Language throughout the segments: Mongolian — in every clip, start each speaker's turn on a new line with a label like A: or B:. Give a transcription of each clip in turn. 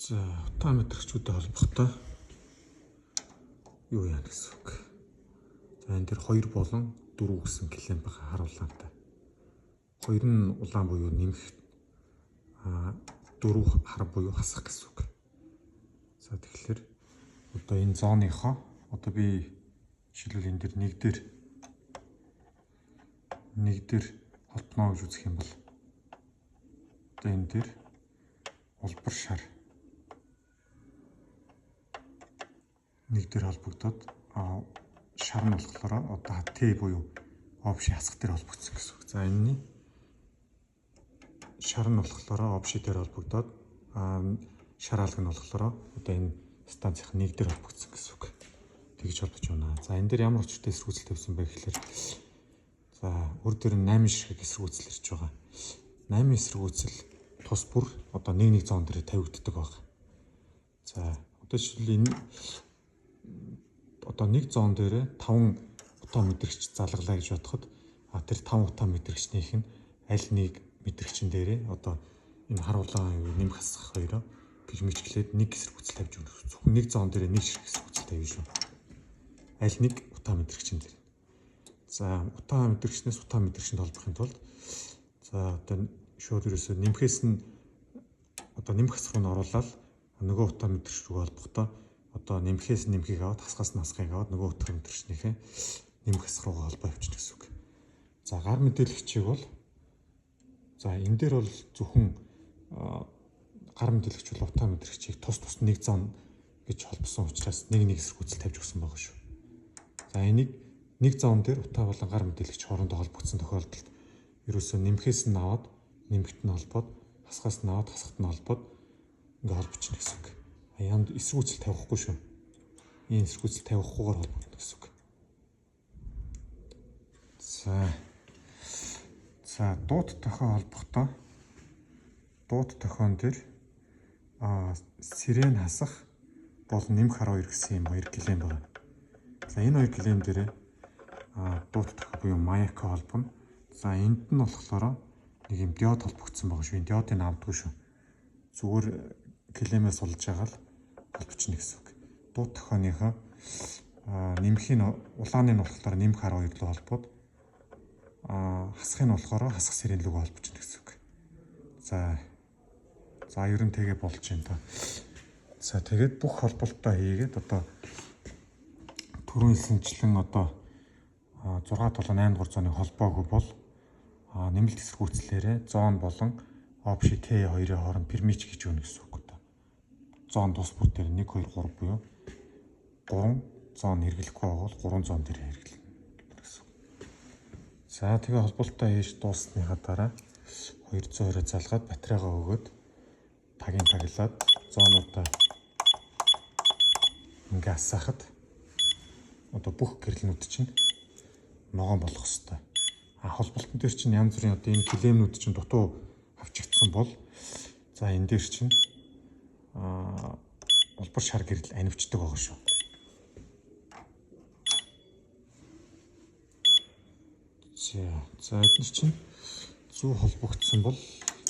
A: За утаа мэдрэгчүүдэд холбохдоо юу яа гэсэн үг. За энэ дэр 2 болон 4 гэсэн килем байгаа харууллаа та. 2 нь улаан буюу нэмэх 4 хар буюу хасах гэсэн үг. За тэгэхээр одоо энэ зооныхоо одоо би жишээлбэл энэ дэр нэг дээр холбоно гэж үзэх юм бол одоо энэ дэр улбар шар нэг дээр холбогдоод шар нь болохоор одоо Т буюу обши хасах дээр холбогдсон гэсэн үг. За энэний шар нь болохоор обши дээр холбогдоод шар алга нь болохоор одоо энэ станцийн нэг дээр холбогдсон гэсэн үг. Тэгж холбож байна. За энэ дээр ямар өчтэй эсэргүүцэл тавьсан бэ гэхээр за өөр дээр 8 ширхэг эсэргүүцэл ирж байгаа. 8 эсэргүүцэл тус бүр одоо нэг зоон дээр тавигддаг байна. За одоо жишээл энэ одоо нэг зоон дээр 5 утаа мэдрэгч залгалаа гэж бодоход тэр 5 утаа мэдрэгчнийх нь аль нэг мэдрэгчин дээрээ одоо энэ хар улаан нэмэх хасах хоёроо гэж мичглээд нэг эсэргүүцэл тавьж өгнө. Зөвхөн нэг зоон дээр нэг ширхэг эсэргүүцэл тавьж шүү. Аль нэг утаа мэдрэгчин дээр. За утаа мэдрэгчнээс утаа мэдрэгчэнд холбохын тулд за одоо шууд ерөөсөө нэмхээс нь одоо нэмэх хасах руу оруулаад нөгөө утаа мэдрэгч рүү холбохдоо одоо нэмхээс нэмхийг аваад хасгаас нь хасхыг аваад нөгөө утаа мэдрэгчнийхээ нэмэх хасах руугаа холбоо явуулчих гэсэн үг. За гар мэдээлэгчийг бол за энэ дээр бол зөвхөн гар мэдээлэгч бол утаа мэдрэгчийг тус нэг зон гэж холбосон учраас нэг эсэргүүцэл тавьж өгсөн байгаа шүү. За энийг нэг зоон дээр утаа болон гар мэдээлэгч хоорондоо холбогдсон тохиолдолд ерөөсөө нэмхээс нь аваад нэмэгт нь холбоод хасгаас нь аваад хасгат нь холбоод ингээ холбочихно гэсэн үг. Яанд эсэргүүцэл тавихгүй шүү. Энэ эсэргүүцэл тавихгүйгээр холбогдно гэсэн үг. За дуут тохио холбохдоо дуут тохион дээр сирен хасах бол нэмэх 12 гэсэн юм 2 килем байна. За энэ 2 килем дээр дуут тохио буюу маяк холбоно. За энд нь болохоор нэг юм диод холбогдсон байгаа шүү. Энэ диодыг авдаггүй шүү. Зүгээр килемээс сулж байгаа л холбочихно гэсэн үг. Дуут тохионыхоо нэмхийн улааны нь болохоор нэмэх 12 руу холбоод хасахын нь болохоор хасах сэрэн рүү холбочихно гэсэн үг. За ер нь тэгээ болж байна та. За тэгээд бүх холболтоо хийгээд одоо түрүүн хэлсэнчлэн одоо 6 7 8 дугаар зооны холбоогүй бол нэмэлт эсэргүүцлээрээ зоон болон обши Т2-ийн хооронд пермич гэж өгнө гэсэн үг. Зоон тус бүр дээр 1 2 3 буюу 3 зоон хэрэглэхгүй бол 3 зоон дээр хэрэглэнэ гэсэн үг. За тэгээ холболтоо хийж дуусныхаа дараа 220-оор залгаад батарейгаа өгөөд тагийн таглаад зоонуудаа ингээ асаахад одоо бүх гэрэлнүүд чинь ногоон болох хэвээр. Холболтон дээр чинь янз бүрийн одоо энэ килемнүүд чинь дутуу авчигдсан бол за энэ дээр чинь улбар шар гэрэл анивчдаг байгаа шүү. За эдгээр чинь зүү холбогдсон бол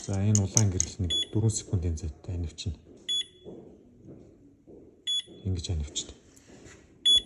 A: за энэ улаан гэрэл нэг 4 секундын зайтай анивчна. Ингэж анивчна.